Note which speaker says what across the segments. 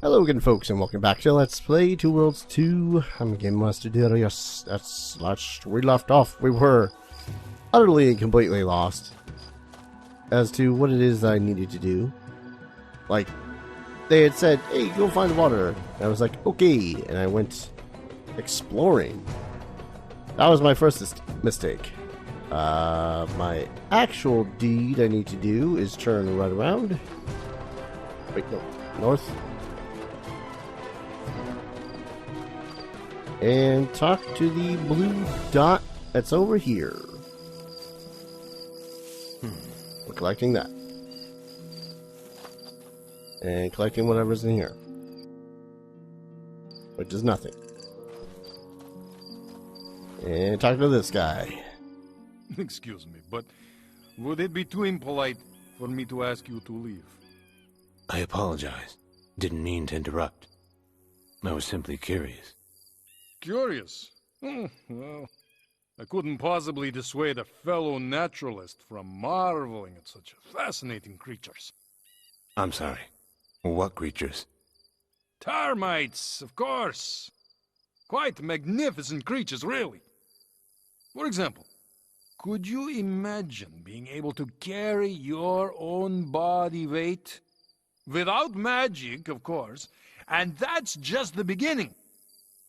Speaker 1: Hello again, folks, and welcome back to Let's Play Two Worlds 2. I'm Game Master Darius. That's last we left off. We were utterly and completely lost as to what it is that I needed to do. Like, they had said, hey, go find water. And I was like, okay, and I went exploring. That was my first mistake. My actual deed I need to do is turn right around. Wait, no, north. And talk to the blue dot that's over here. We're collecting that. And collecting whatever's in here. Which is nothing. And talk to this guy.
Speaker 2: Excuse me, but would it be too impolite for me to ask you to leave?
Speaker 3: I apologize. Didn't mean to interrupt. I was simply curious.
Speaker 2: Curious? Well, I couldn't possibly dissuade a fellow naturalist from marveling at such fascinating creatures.
Speaker 3: I'm sorry. What creatures?
Speaker 2: Termites, of course. Quite magnificent creatures, really. For example, could you imagine being able to carry your own body weight? Without magic, of course. And that's just the beginning.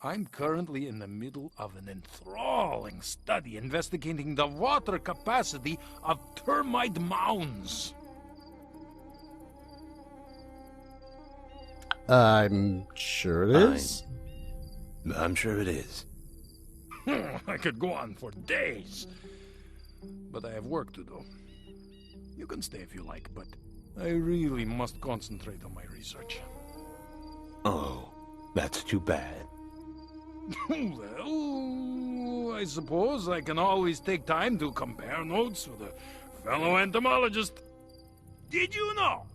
Speaker 2: I'm currently in the middle of an enthralling study investigating the water capacity of termite mounds.
Speaker 1: I'm sure it is.
Speaker 3: I'm sure it is.
Speaker 2: I could go on for days. But I have work to do. You can stay if you like, but I really must concentrate on my research.
Speaker 3: Oh, that's too bad.
Speaker 2: Well, I suppose I can always take time to compare notes with a fellow entomologist. Did you know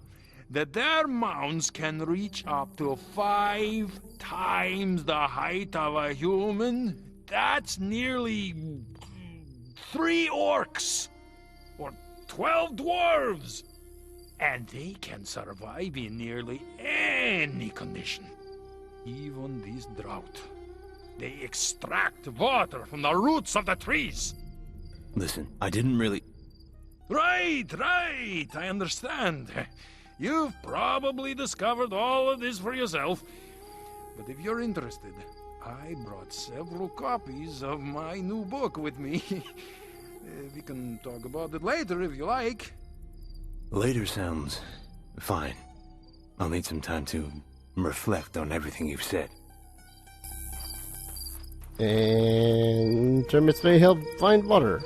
Speaker 2: that their mounds can reach up to 5 times the height of a human? That's nearly 3 orcs or 12 dwarves. And they can survive in nearly any condition, even this drought. They extract water from the roots of the trees.
Speaker 3: Listen, I didn't really...
Speaker 2: Right, I understand. You've probably discovered all of this for yourself. But if you're interested, I brought several copies of my new book with me. We can talk about it later if you like.
Speaker 3: Later sounds fine. I'll need some time to reflect on everything you've said.
Speaker 1: And termites may help find water.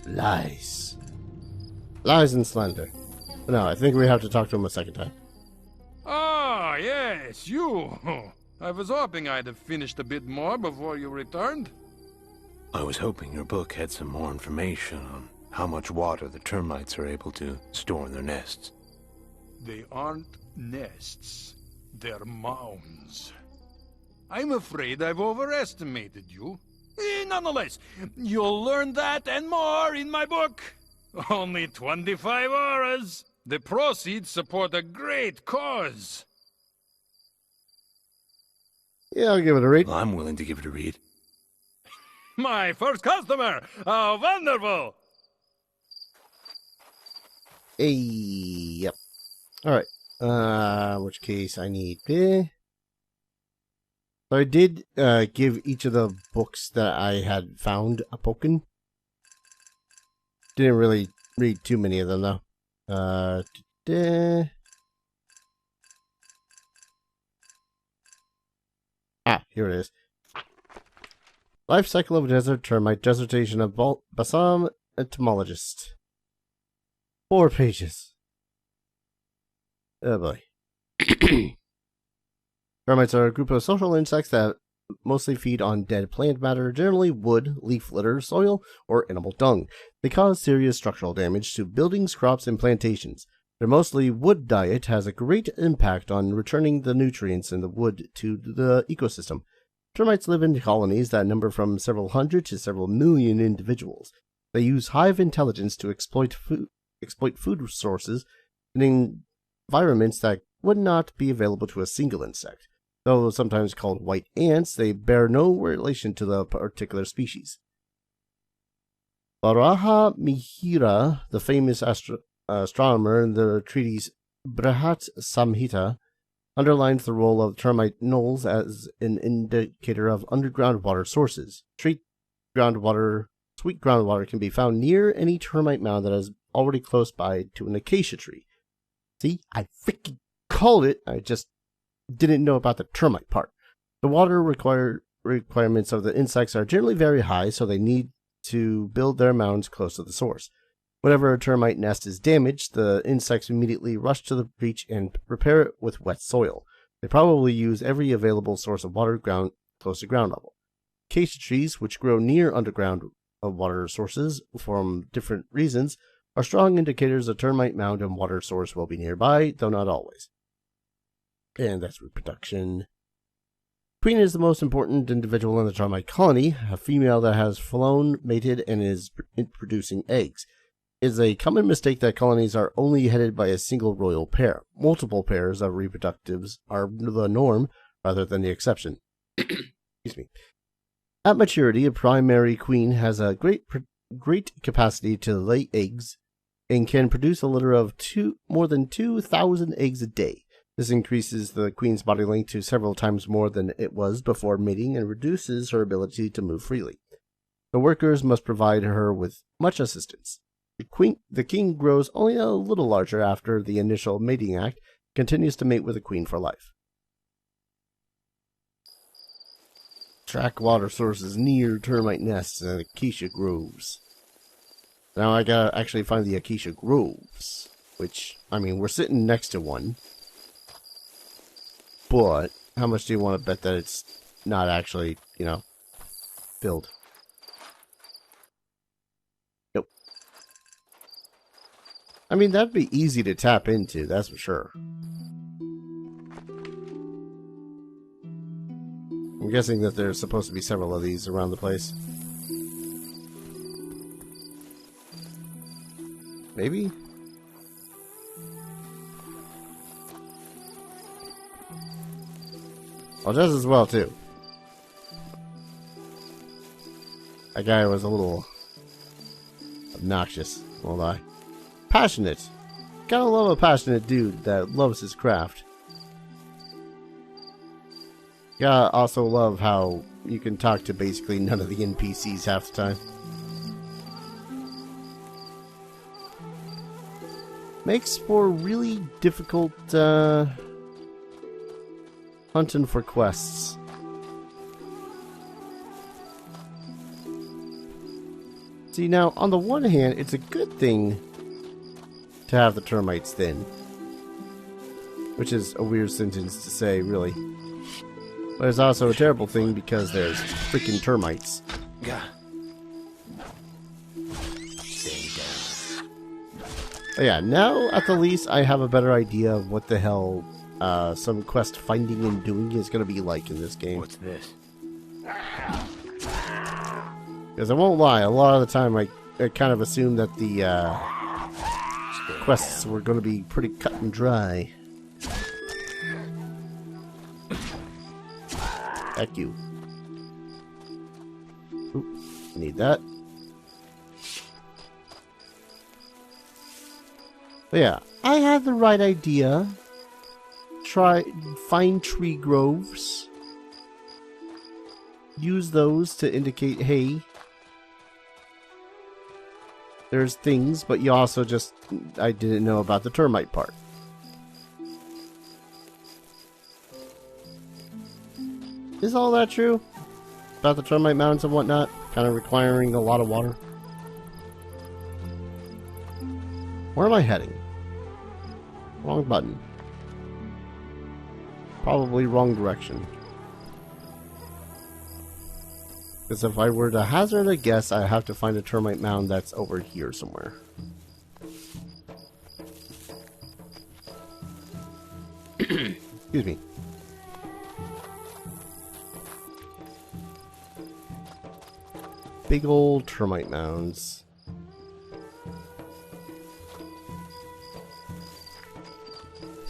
Speaker 1: Lies. Lies and slander. No, I think we have to talk to him a second time.
Speaker 2: Ah, yes, you. I was hoping I'd have finished a bit more before you returned.
Speaker 3: I was hoping your book had some more information on how much water the termites are able to store in their nests.
Speaker 2: They aren't nests. They're mounds. I'm afraid I've overestimated you. Nonetheless, you'll learn that and more in my book. Only 25 auras. The proceeds support a great cause.
Speaker 1: Yeah, I'll give it a read.
Speaker 3: Well, I'm willing to give it a read.
Speaker 2: My first customer! How wonderful!
Speaker 1: Hey, yep. Alright. Which case I need... So I did give each of the books that I had found a poking. Didn't really read too many of them, though. Here it is. Life Cycle of a Desert Termite, Dissertation of Bassam Entomologist. 4 pages. Oh boy. Termites are a group of social insects that mostly feed on dead plant matter, generally wood, leaf litter, soil, or animal dung. They cause serious structural damage to buildings, crops, and plantations. Their mostly wood diet has a great impact on returning the nutrients in the wood to the ecosystem. Termites live in colonies that number from several hundred to several million individuals. They use hive intelligence to exploit food sources in environments that would not be available to a single insect. Though sometimes called white ants, they bear no relation to the particular species. Varaha Mihira, the famous astronomer in the treatise Brihat Samhita, underlines the role of termite knolls as an indicator of underground water sources. Sweet groundwater can be found near any termite mound that is already close by to an acacia tree. See, I freaking called it. I just didn't know about the termite part. The water requirements of the insects are generally very high, so they need to build their mounds close to the source. Whenever a termite nest is damaged, the insects immediately rush to the breach and repair it with wet soil. They probably use every available source of water close to ground level. Acacia trees, which grow near underground water sources from different reasons, are strong indicators a termite mound and water source will be nearby, though not always. And that's reproduction. Queen is the most important individual in the termite colony, a female that has flown, mated, and is producing eggs. It is a common mistake that colonies are only headed by a single royal pair. Multiple pairs of reproductives are the norm rather than the exception. Excuse me. At maturity, a primary queen has a great capacity to lay eggs and can produce a litter of more than 2,000 eggs a day. This increases the queen's body length to several times more than it was before mating and reduces her ability to move freely. The workers must provide her with much assistance. The king grows only a little larger after the initial mating act, continues to mate with the queen for life. Track water sources near termite nests and acacia groves. Now I gotta actually find the acacia groves, which, I mean, we're sitting next to one. But how much do you want to bet that it's not actually, filled? Nope. I mean, that'd be easy to tap into, that's for sure. I'm guessing that there's supposed to be several of these around the place. Maybe? Well, just as well, too. That guy was a little obnoxious, won't lie. Passionate. Gotta love a passionate dude that loves his craft. Gotta also love how you can talk to basically none of the NPCs half the time. Makes for really difficult, hunting for quests. See, now, on the one hand, it's a good thing to have the termites thin. Which is a weird sentence to say, really. But it's also a terrible thing because there's freaking termites.
Speaker 3: Stay down.
Speaker 1: But yeah, now at the least I have a better idea of what the hell some quest finding and doing is going to be like in this game.
Speaker 3: What's this?
Speaker 1: Because I won't lie, a lot of the time I kind of assumed that the quests were going to be pretty cut and dry. Heck you. Oop, need that. But yeah, I had the right idea. Find tree groves. Use those to indicate, hey, there's things, but you also just, I didn't know about the termite part. Is all that true? About the termite mounds and whatnot? Kind of requiring a lot of water? Where am I heading? Wrong button. Probably wrong direction. Because if I were to hazard a guess, I have to find a termite mound that's over here somewhere. Excuse me. Big old termite mounds.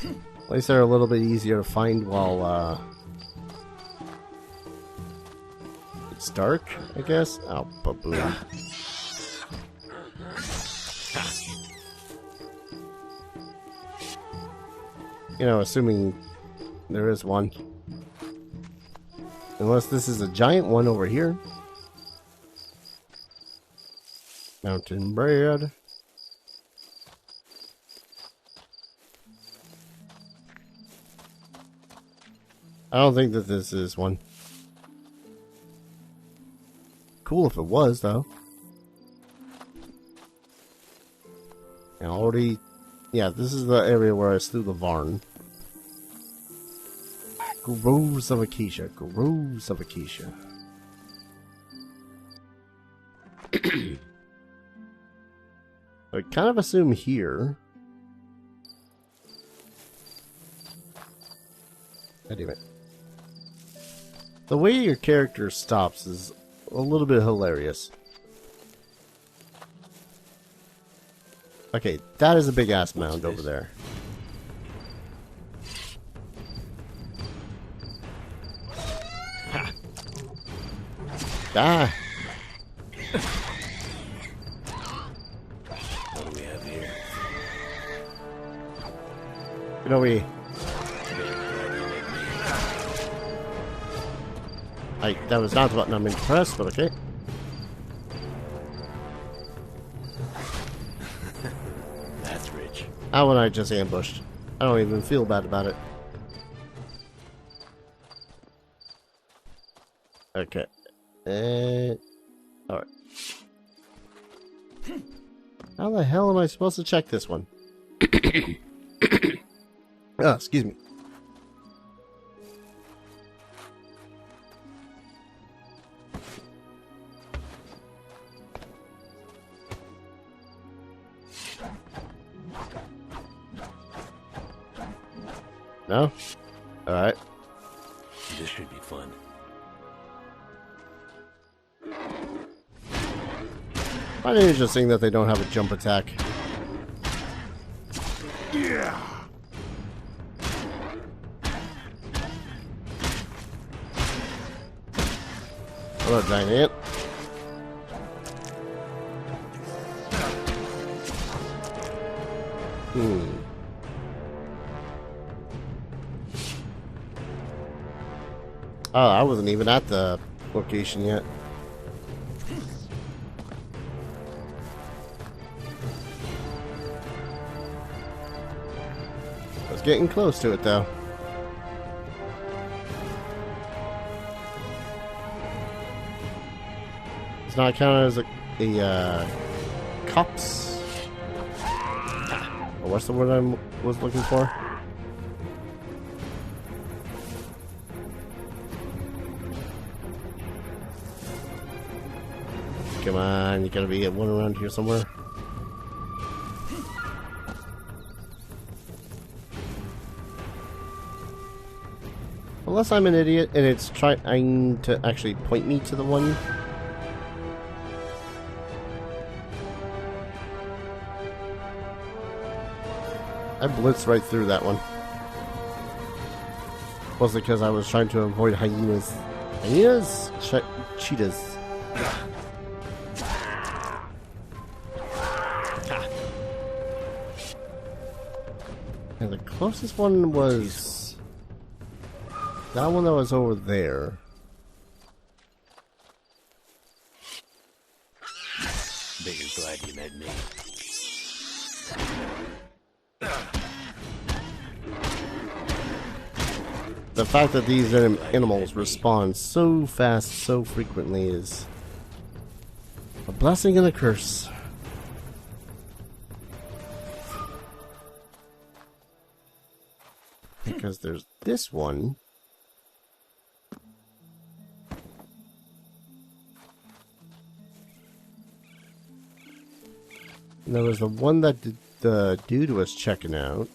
Speaker 1: At least they're a little bit easier to find while it's dark, I guess. Oh, baboon. You know, assuming there is one. Unless this is a giant one over here. Mountain bread. I don't think that this is one. Cool if it was, though. And already... Yeah, this is the area where I slew the Varn. Groves of Acacia. Groves of Acacia. I kind of assume here... Anyway. The way your character stops is a little bit hilarious. Okay, that is a big ass mound over there. Ah!
Speaker 3: What do we have here?
Speaker 1: You know, that was not the button I meant to press, but okay.
Speaker 3: That's rich.
Speaker 1: That one I just ambushed. I don't even feel bad about it. Okay. Alright. How the hell am I supposed to check this one? Oh, excuse me. No? Alright.
Speaker 3: This should be fun.
Speaker 1: I find it interesting that they don't have a jump attack.
Speaker 2: Yeah.
Speaker 1: Hello, giant ant. Oh, I wasn't even at the location yet. I was getting close to it, though. It's not counted as a cops. Or what's the word I was looking for? Come on, you gotta be at one around here somewhere. Unless I'm an idiot and it's trying to actually point me to the one. I blitzed right through that one. Was it because I was trying to avoid hyenas? Hyenas? Cheetahs. And the closest one was that one that was over there.
Speaker 3: Bigger's glad you met me.
Speaker 1: The fact that these animals respawn so fast, so frequently is a blessing and a curse. Because there's this one. And there was the one that the dude was checking out.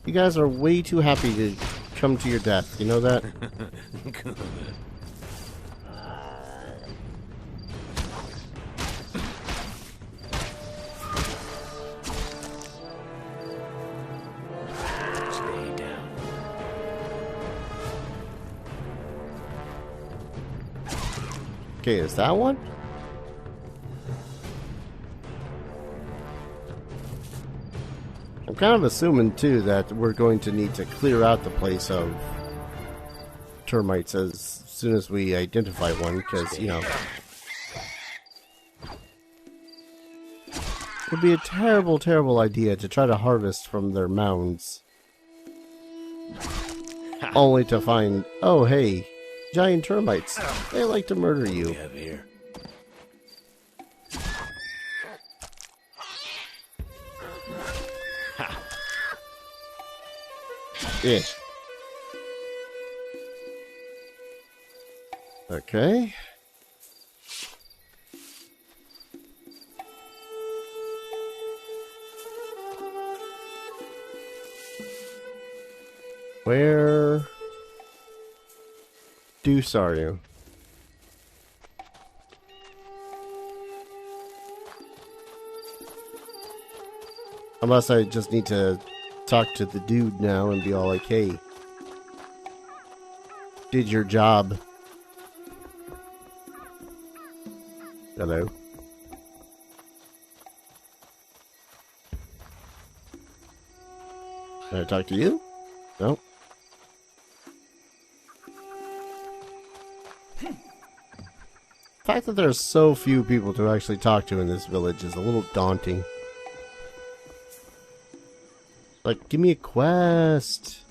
Speaker 1: You guys are way too happy to come to your death. You know that?
Speaker 3: Good.
Speaker 1: Okay, is that one? I'm kind of assuming, too, that we're going to need to clear out the place of termites as soon as we identify one, because, you know, it would be a terrible, terrible idea to try to harvest from their mounds. Only to find, oh hey, giant termites. They like to murder
Speaker 3: We
Speaker 1: you.
Speaker 3: have here.
Speaker 1: Yeah. Okay. Where deuce are you? Unless I just need to talk to the dude now and be all like, hey, did your job. Hello? Can I talk to you? No? The fact that there's so few people to actually talk to in this village is a little daunting. Like, give me a quest.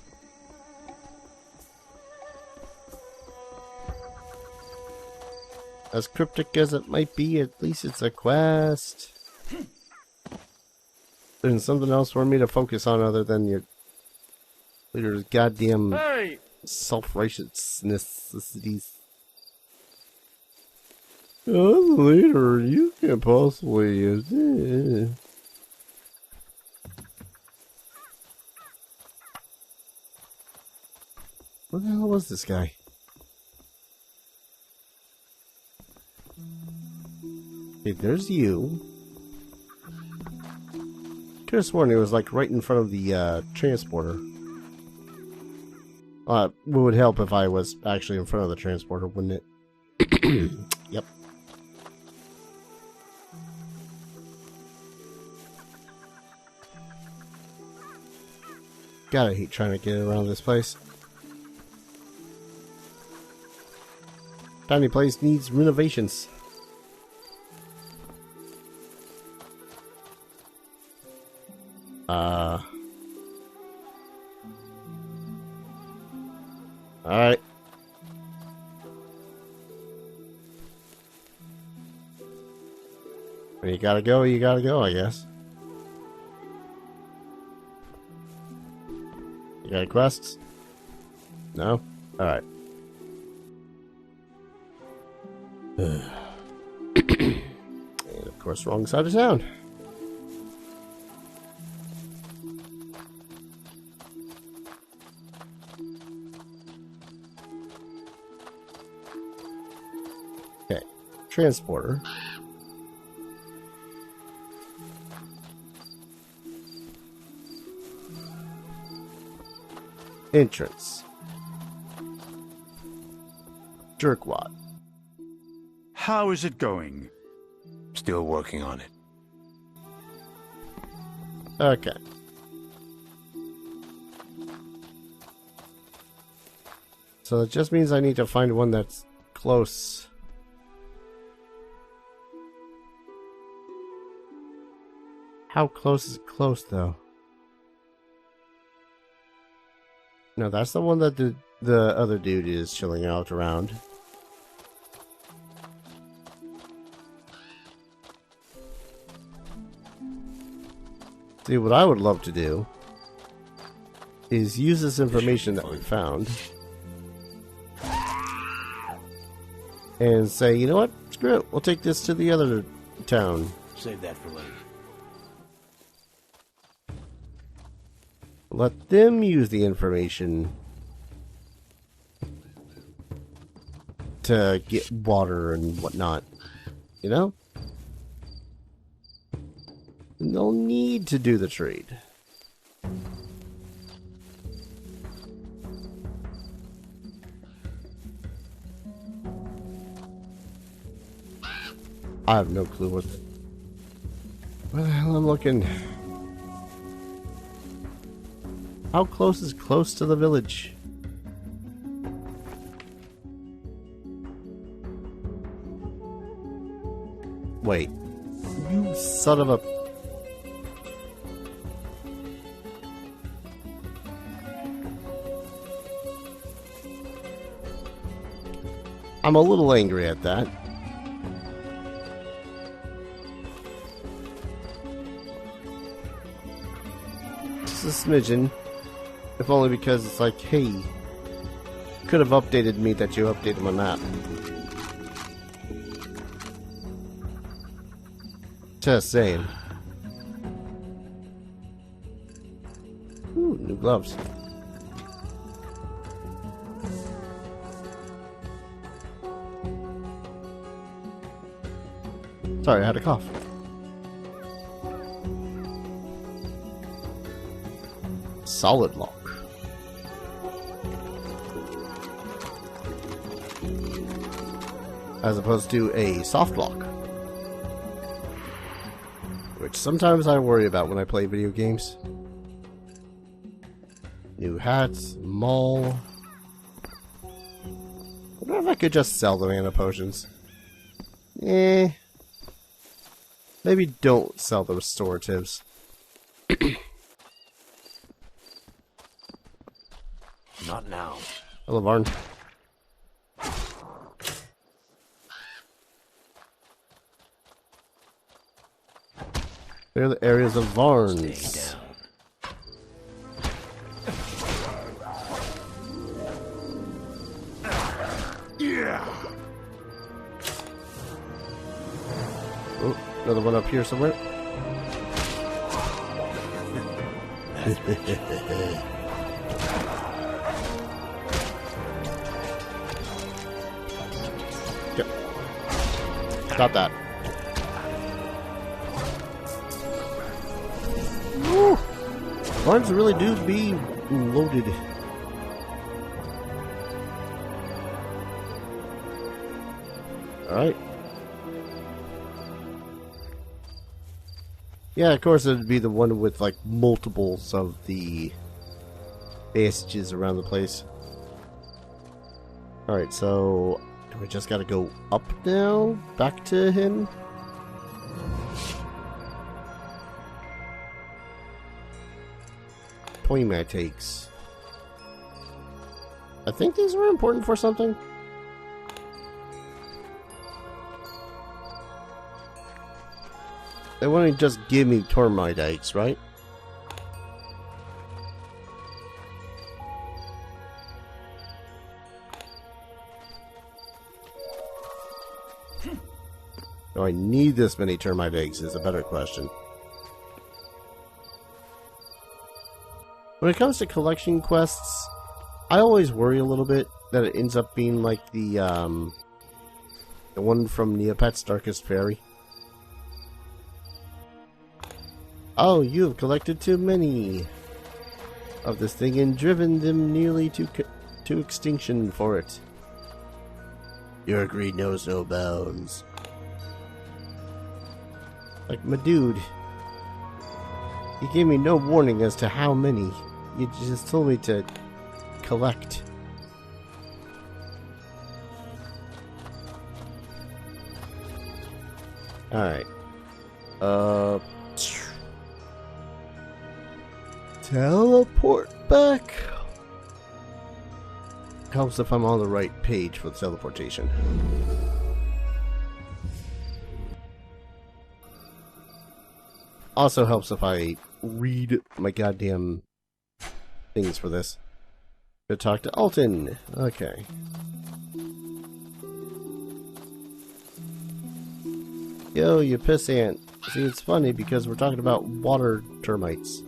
Speaker 1: As cryptic as it might be, at least it's a quest. There's something else for me to focus on other than your goddamn self-righteousness. Oh, later, you can't possibly. What the hell was this guy? Okay, there's you. Could have sworn it was like right in front of the transporter. It would help if I was actually in front of the transporter, wouldn't it? Yep. God, I hate trying to get around this place. Tiny place needs renovations. Alright. When you gotta go, I guess. You got any quests? No? Alright. And of course, wrong side of town. Okay, transporter. Entrance. Jerkwad.
Speaker 4: How is it going?
Speaker 3: Still working on it.
Speaker 1: Okay. So it just means I need to find one that's close. How close is close, though? No, that's the one that the other dude is chilling out around. See, what I would love to do is use this information that we found and say, you know what? Screw it. We'll take this to the other town.
Speaker 3: Save that for later.
Speaker 1: Let them use the information to get water and whatnot. You know? They'll need to do the trade. I have no clue where the hell I'm looking. How close is close to the village? Wait. You son of a... I'm a little angry at that. Just a smidgen. If only because it's like, hey, you could have updated me that you updated my map. Just saying. Ooh, new gloves. Sorry, I had a cough. Solid lock. As opposed to a soft lock. Which sometimes I worry about when I play video games. New hats, mall. I wonder if I could just sell the mana potions. Maybe don't sell the restoratives.
Speaker 3: Not now.
Speaker 1: Hello, Varn. They're the areas of Varns.
Speaker 3: Stay down.
Speaker 2: Yeah.
Speaker 1: Oh, another one up here somewhere. Yep. Got that. Woo! Barns really do be loaded. Alright. Yeah, of course it would be the one with like multiples of the basages around the place. Alright, so do we just gotta go up now? Back to him? Playmat takes. I think these were important for something. They want to just give me termite eggs, right? Do I need this many termite eggs is a better question. When it comes to collection quests, I always worry a little bit that it ends up being like the one from Neopet's Darkest Fairy. Oh, you have collected too many of this thing and driven them nearly to extinction for it. Your greed knows no bounds. Like, my dude, you gave me no warning as to how many. You just told me to collect. Alright. Teleport back. Helps if I'm on the right page for the teleportation. Also helps if I read my goddamn things for this. Go talk to Alton. Okay. Yo, you pissant. See, it's funny because we're talking about water termites.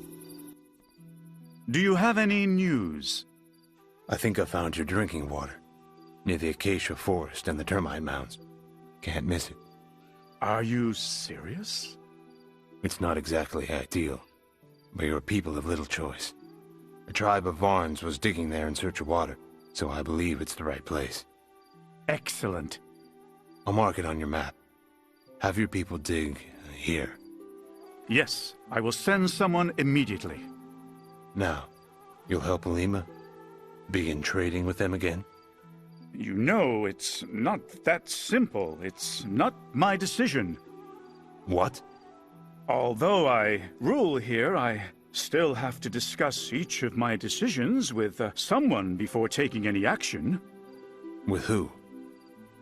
Speaker 4: Do you have any news?
Speaker 3: I think I found your drinking water. Near the acacia forest and the termite mounds. Can't miss it.
Speaker 4: Are you serious?
Speaker 3: It's not exactly ideal, but your people have little choice. A tribe of Varns was digging there in search of water, so I believe it's the right place.
Speaker 4: Excellent.
Speaker 3: I'll mark it on your map. Have your people dig here.
Speaker 4: Yes, I will send someone immediately.
Speaker 3: Now, you'll help Alima? Begin trading with them again?
Speaker 4: You know, it's not that simple. It's not my decision.
Speaker 3: What?
Speaker 4: Although I rule here, I still have to discuss each of my decisions with someone before taking any action.
Speaker 3: With who?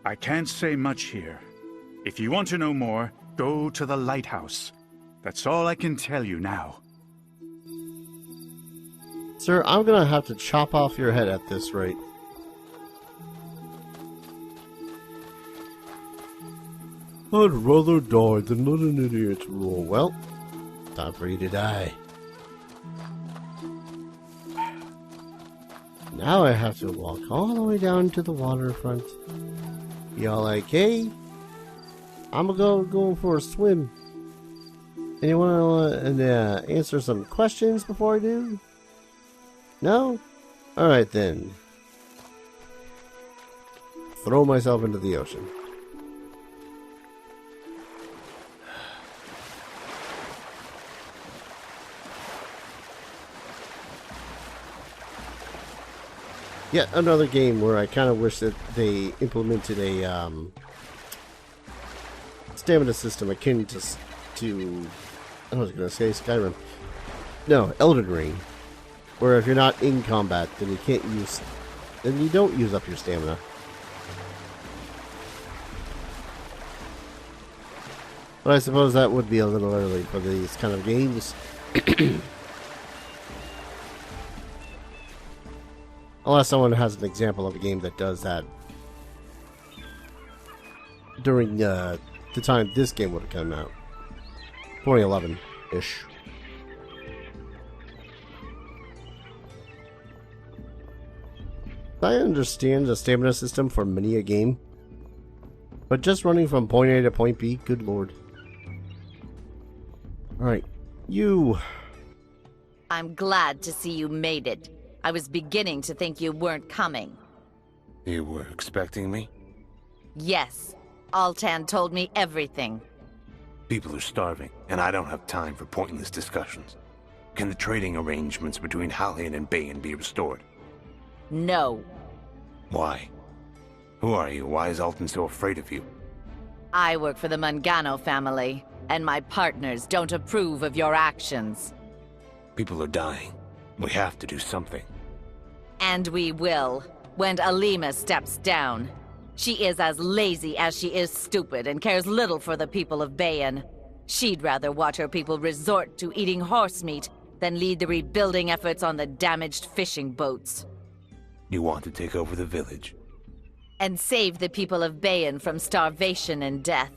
Speaker 4: I can't say much here. If you want to know more, go to the lighthouse. That's all I can tell you now.
Speaker 1: Sir, I'm gonna have to chop off your head at this rate. I'd rather die than let an idiot rule. Well, time for you to die. Now I have to walk all the way down to the waterfront. Y'all like, hey, I'm gonna go for a swim. Anyone want to answer some questions before I do? No? Alright then. Throw myself into the ocean. Yet another game where I kind of wish that they implemented a stamina system akin to I was going to say Skyrim. No, Elden Ring. Where if you're not in combat, then you don't use up your stamina. But I suppose that would be a little early for these kind of games. Unless someone has an example of a game that does that during the time this game would have come out. 2011-ish. I understand the stamina system for many a game, but just running from point A to point B, good lord. Alright, you...
Speaker 5: I'm glad to see you made it. I was beginning to think you weren't coming.
Speaker 3: You were expecting me?
Speaker 5: Yes. Altan told me everything.
Speaker 3: People are starving, and I don't have time for pointless discussions. Can the trading arrangements between Hallian and Bayan be restored?
Speaker 5: No.
Speaker 3: Why? Who are you? Why is Altan so afraid of you?
Speaker 5: I work for the Mangano family, and my partners don't approve of your actions.
Speaker 3: People are dying. We have to do something.
Speaker 5: And we will, when Alima steps down. She is as lazy as she is stupid and cares little for the people of Bayan. She'd rather watch her people resort to eating horse meat than lead the rebuilding efforts on the damaged fishing boats.
Speaker 3: You want to take over the village?
Speaker 5: And save the people of Bayan from starvation and death.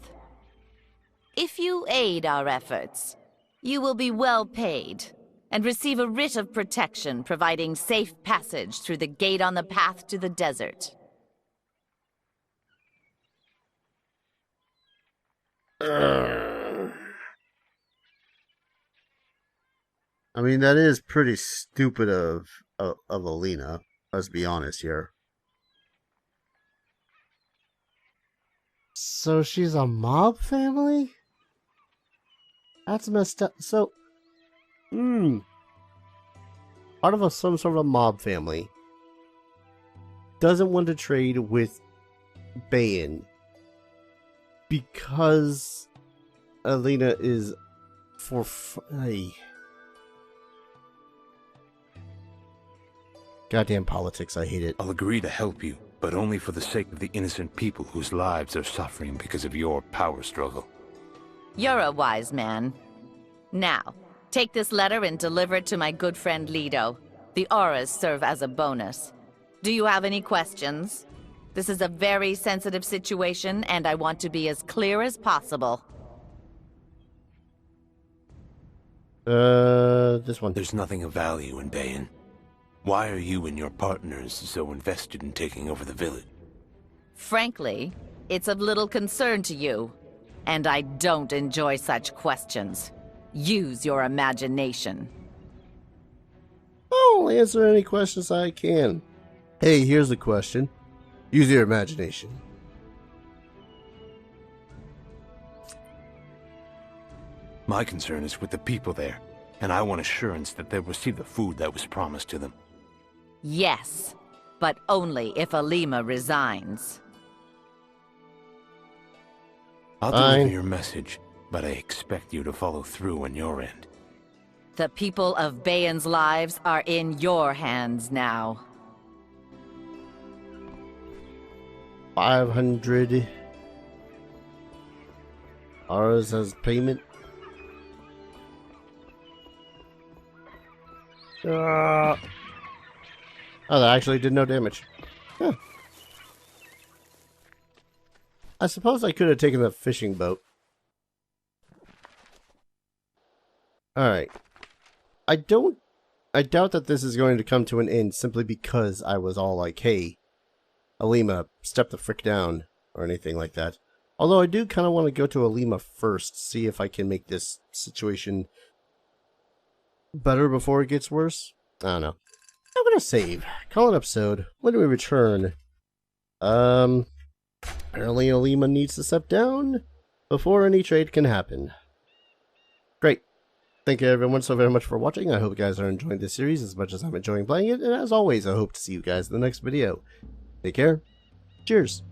Speaker 5: If you aid our efforts, you will be well paid and receive a writ of protection providing safe passage through the gate on the path to the desert.
Speaker 1: I mean, that is pretty stupid of Alina. Let's be honest here. So she's a mob family? That's messed up. So, part of some sort of a mob family doesn't want to trade with Bayan because Alina is for goddamn politics, I hate it.
Speaker 3: I'll agree to help you, but only for the sake of the innocent people whose lives are suffering because of your power struggle.
Speaker 5: You're a wise man. Now, take this letter and deliver it to my good friend Lido. The auras serve as a bonus. Do you have any questions? This is a very sensitive situation, and I want to be as clear as possible.
Speaker 1: This one.
Speaker 3: There's nothing of value in Bayan. Why are you and your partners so invested in taking over the village?
Speaker 5: Frankly, it's of little concern to you, and I don't enjoy such questions. Use your imagination.
Speaker 1: I'll answer any questions I can. Hey, here's the question. Use your imagination.
Speaker 3: My concern is with the people there, and I want assurance that they'll receive the food that was promised to them.
Speaker 5: Yes, but only if Alima resigns.
Speaker 3: I'll
Speaker 1: Fine.
Speaker 3: deliver your message, but I expect you to follow through on your end.
Speaker 5: The people of Bayan's lives are in your hands now.
Speaker 1: 500 ours as payment. Oh, that actually did no damage. Huh. I suppose I could have taken the fishing boat. Alright. I doubt that this is going to come to an end simply because I was all like, hey, Alima, step the frick down, or anything like that. Although I do kind of want to go to Alima first, see if I can make this situation better before it gets worse. I don't know. I'm gonna save. Call an episode. When do we return? Apparently Alima needs to step down before any trade can happen. Great. Thank you everyone so very much for watching. I hope you guys are enjoying this series as much as I'm enjoying playing it. And as always, I hope to see you guys in the next video. Take care. Cheers.